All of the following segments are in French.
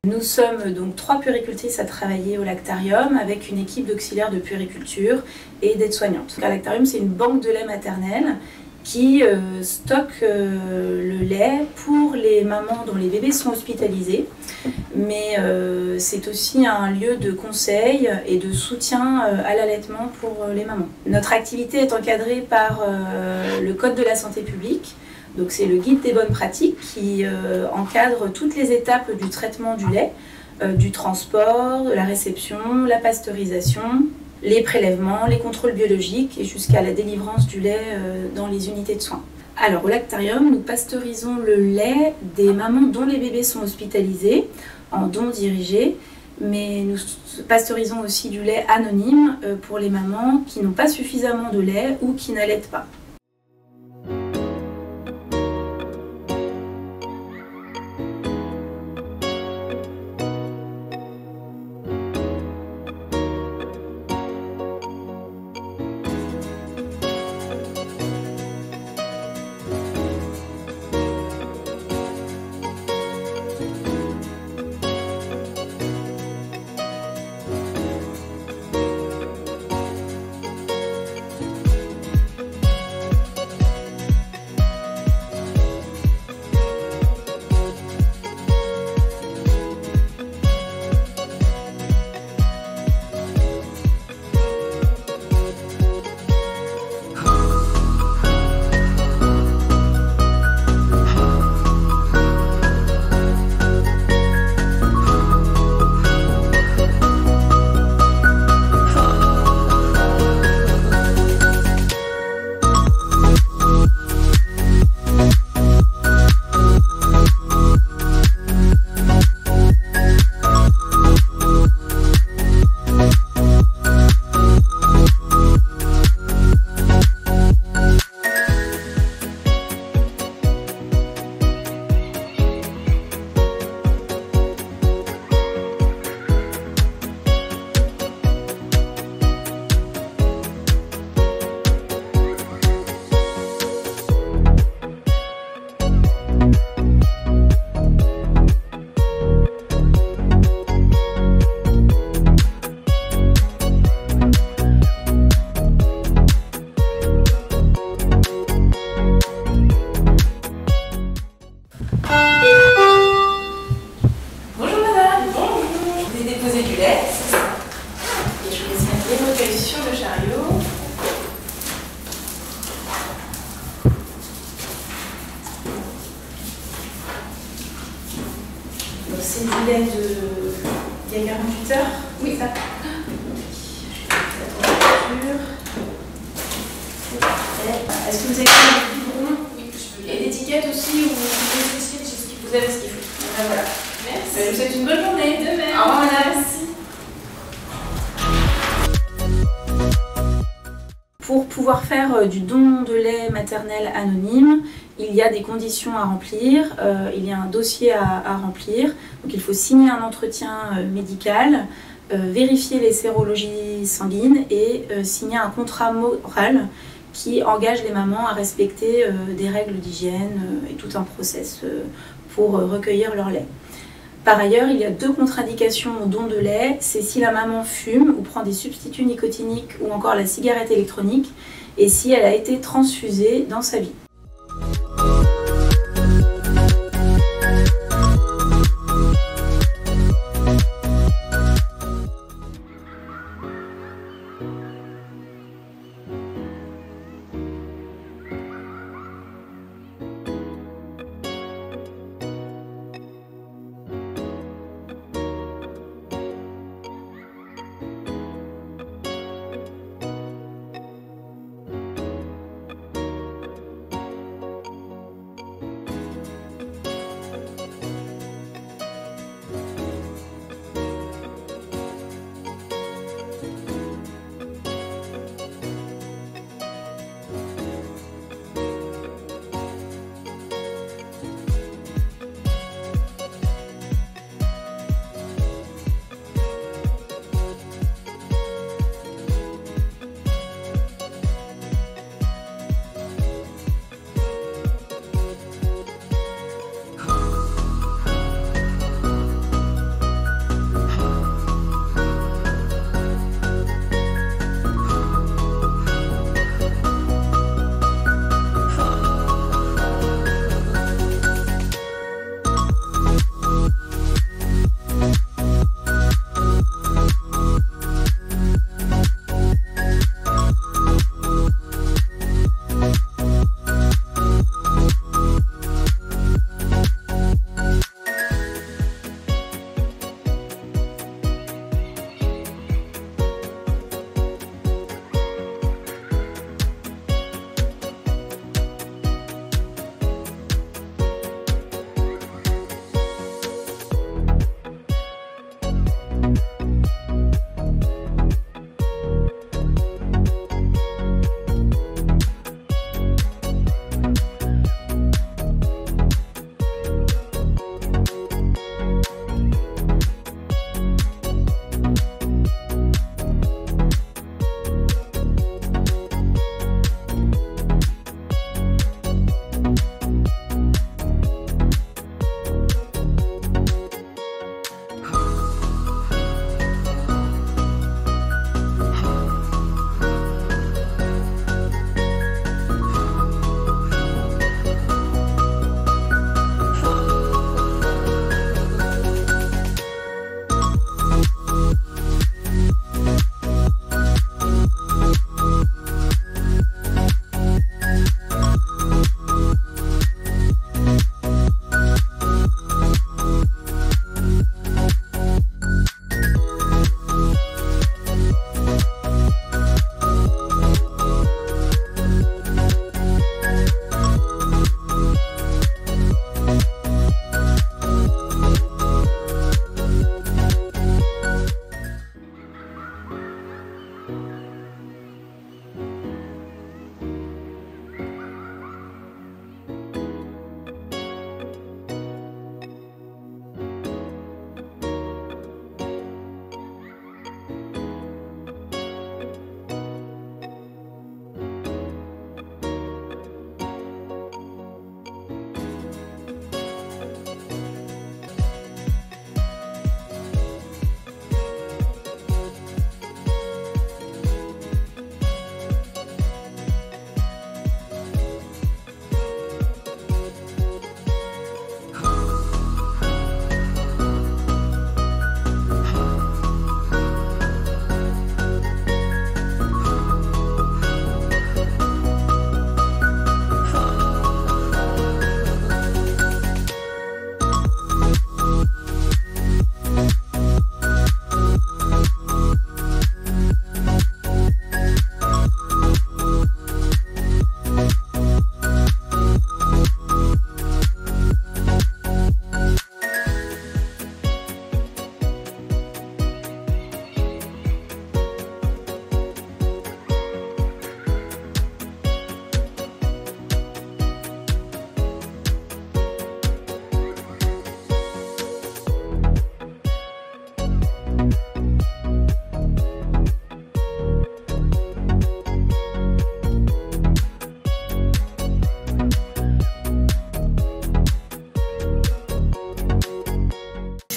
Nous sommes donc 3 puéricultrices à travailler au lactarium avec une équipe d'auxiliaires de puériculture et d'aides-soignantes. Le lactarium, c'est une banque de lait maternel qui stocke le lait pour les mamans dont les bébés sont hospitalisés, mais c'est aussi un lieu de conseil et de soutien à l'allaitement pour les mamans. Notre activité est encadrée par le Code de la santé publique. Donc c'est le guide des bonnes pratiques qui encadre toutes les étapes du traitement du lait, du transport, de la réception, la pasteurisation, les prélèvements, les contrôles biologiques et jusqu'à la délivrance du lait dans les unités de soins. Alors au lactarium, nous pasteurisons le lait des mamans dont les bébés sont hospitalisés en don dirigé, mais nous pasteurisons aussi du lait anonyme pour les mamans qui n'ont pas suffisamment de lait ou qui n'allaitent pas. C'est du lait d'il y a 48 heures? Oui, ça. Est-ce que vous avez des biberons? Oui, je peux. Et l'étiquette aussi, ou vous spécifiez ce qu'il vous avez, ce qu'il faut. Voilà. Merci. Je vous souhaite une bonne journée. De même. Au revoir, madame. Merci. Pour pouvoir faire du don de lait maternel anonyme, il y a des conditions à remplir, il y a un dossier à remplir, donc il faut signer un entretien médical, vérifier les sérologies sanguines et signer un contrat moral qui engage les mamans à respecter des règles d'hygiène et tout un process pour recueillir leur lait. Par ailleurs, il y a 2 contre-indications au don de lait, c'est si la maman fume ou prend des substituts nicotiniques ou encore la cigarette électronique et si elle a été transfusée dans sa vie.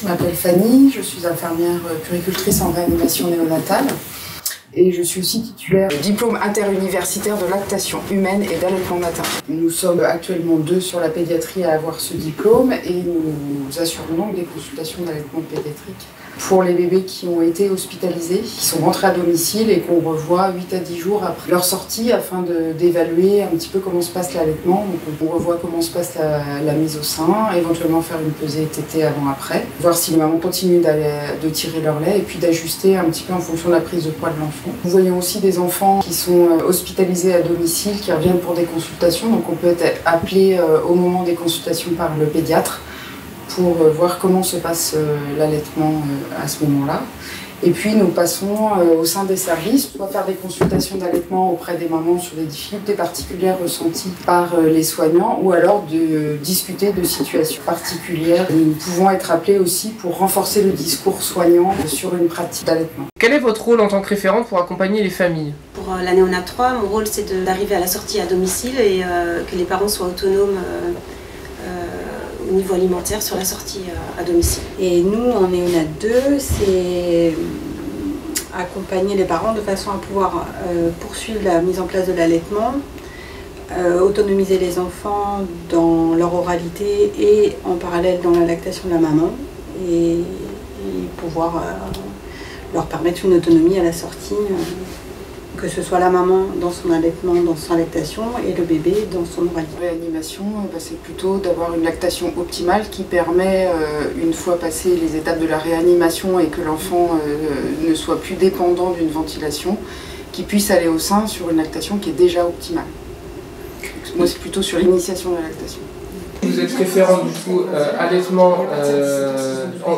Je m'appelle Fanny, je suis infirmière puéricultrice en réanimation néonatale et je suis aussi titulaire du diplôme interuniversitaire de lactation humaine et d'allaitement matin. Nous sommes actuellement 2 sur la pédiatrie à avoir ce diplôme et nous assurons donc des consultations d'allaitement pédiatrique pour les bébés qui ont été hospitalisés, qui sont rentrés à domicile et qu'on revoit 8 à 10 jours après leur sortie afin d'évaluer un petit peu comment se passe l'allaitement. Donc on revoit comment se passe la mise au sein, éventuellement faire une pesée tétée avant-après, voir si les mamans continuent de tirer leur lait et puis d'ajuster un petit peu en fonction de la prise de poids de l'enfant. Nous voyons aussi des enfants qui sont hospitalisés à domicile, qui reviennent pour des consultations, donc on peut être appelé au moment des consultations par le pédiatre pour voir comment se passe l'allaitement à ce moment-là. Et puis nous passons au sein des services, soit faire des consultations d'allaitement auprès des mamans sur des difficultés particulières ressenties par les soignants, ou alors de discuter de situations particulières. Nous pouvons être appelés aussi pour renforcer le discours soignant sur une pratique d'allaitement. Quel est votre rôle en tant que référente pour accompagner les familles? Pour la néonat 3, mon rôle c'est d'arriver à la sortie à domicile et que les parents soient autonomes au niveau alimentaire sur la sortie à domicile. Et nous, en néonat 2, c'est accompagner les parents de façon à pouvoir poursuivre la mise en place de l'allaitement, autonomiser les enfants dans leur oralité et en parallèle dans la lactation de la maman et pouvoir leur permettre une autonomie à la sortie, que ce soit la maman dans son allaitement, dans sa lactation, et le bébé dans son oralité. La réanimation, c'est plutôt d'avoir une lactation optimale qui permet, une fois passées les étapes de la réanimation et que l'enfant ne soit plus dépendant d'une ventilation, qu'il puisse aller au sein sur une lactation qui est déjà optimale. Donc, moi, c'est plutôt sur l'initiation de la lactation. Vous êtes référente du coup allaitement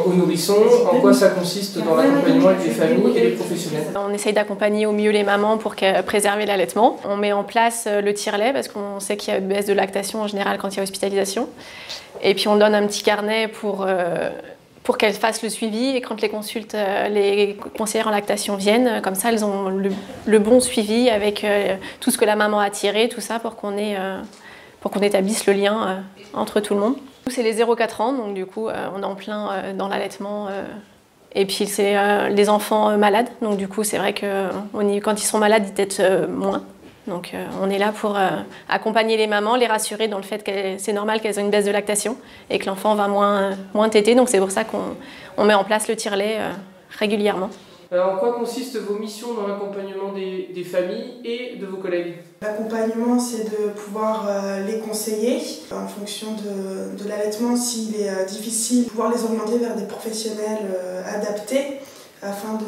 aux nourrissons. En quoi ça consiste dans l'accompagnement avec les familles et les professionnels? On essaye d'accompagner au mieux les mamans pour préserver l'allaitement. On met en place le tire-lait parce qu'on sait qu'il y a une baisse de lactation en général quand il y a hospitalisation. Et puis on donne un petit carnet pour qu'elles fassent le suivi, et quand les conseillères en lactation viennent, comme ça elles ont le bon suivi avec tout ce que la maman a tiré, tout ça pour qu'on établisse le lien entre tout le monde. C'est les 0-4 ans, donc du coup on est en plein dans l'allaitement. Et puis c'est les enfants malades, donc du coup c'est vrai que quand ils sont malades ils têtent moins. Donc on est là pour accompagner les mamans, les rassurer dans le fait que c'est normal qu'elles ont une baisse de lactation et que l'enfant va moins téter. Donc c'est pour ça qu'on met en place le tire-lait régulièrement. En quoi consistent vos missions dans l'accompagnement des familles et de vos collègues? L'accompagnement, c'est de pouvoir les conseiller en fonction de l'allaitement, s'il est difficile, pouvoir les orienter vers des professionnels adaptés afin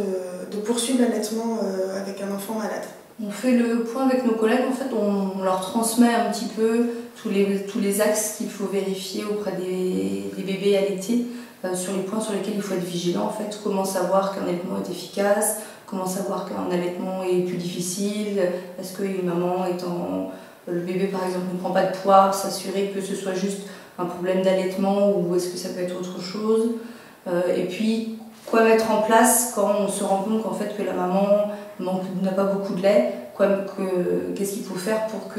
de poursuivre l'allaitement avec un enfant malade. On fait le point avec nos collègues, en fait, on leur transmet un petit peu tous les axes qu'il faut vérifier auprès des bébés allaités, sur les points sur lesquels il faut être vigilant, en fait. Comment savoir qu'un allaitement est efficace, comment savoir qu'un allaitement est plus difficile, est-ce qu'une maman le bébé par exemple ne prend pas de poids, s'assurer que ce soit juste un problème d'allaitement ou est-ce que ça peut être autre chose. Et puis, quoi mettre en place quand on se rend compte qu'en fait que la maman n'a pas beaucoup de lait, qu'est-ce qu'il faut faire pour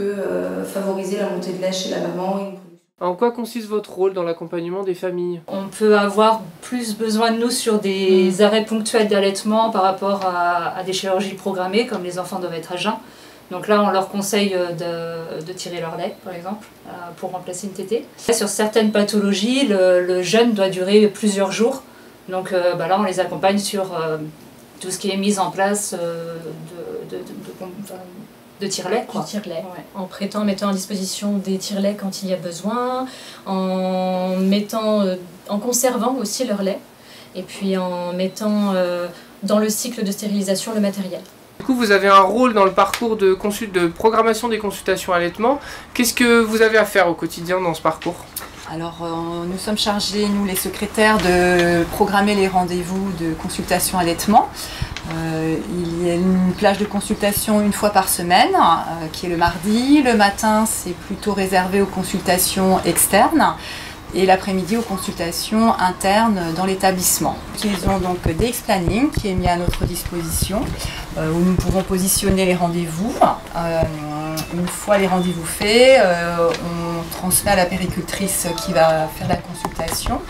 favoriser la montée de lait chez la maman. En quoi consiste votre rôle dans l'accompagnement des familles? On peut avoir plus besoin de nous sur des arrêts ponctuels d'allaitement par rapport à des chirurgies programmées, comme les enfants doivent être à jeun. Donc là, on leur conseille de tirer leur lait, par exemple, pour remplacer une tétée. Sur certaines pathologies, le jeûne doit durer plusieurs jours. Donc là, on les accompagne sur tout ce qui est mise en place de tire-lait. Du tire-lait, ouais. En mettant à disposition des tire-lait quand il y a besoin, en conservant aussi leur lait, et puis en mettant dans le cycle de stérilisation le matériel. Du coup, vous avez un rôle dans le parcours de programmation des consultations allaitement. Qu'est-ce que vous avez à faire au quotidien dans ce parcours? Alors, nous sommes chargés, nous les secrétaires, de programmer les rendez-vous de consultation allaitement. Il y a une plage de consultation une fois par semaine, qui est le mardi. Le matin, c'est plutôt réservé aux consultations externes et l'après-midi aux consultations internes dans l'établissement. Nous utilisons donc DX-Planning qui est mis à notre disposition, où nous pouvons positionner les rendez-vous. Une fois les rendez-vous faits, on transmet à la puéricultrice qui va faire la consultation,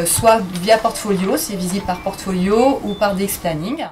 soit via portfolio, c'est visible par portfolio ou par Dexplanning.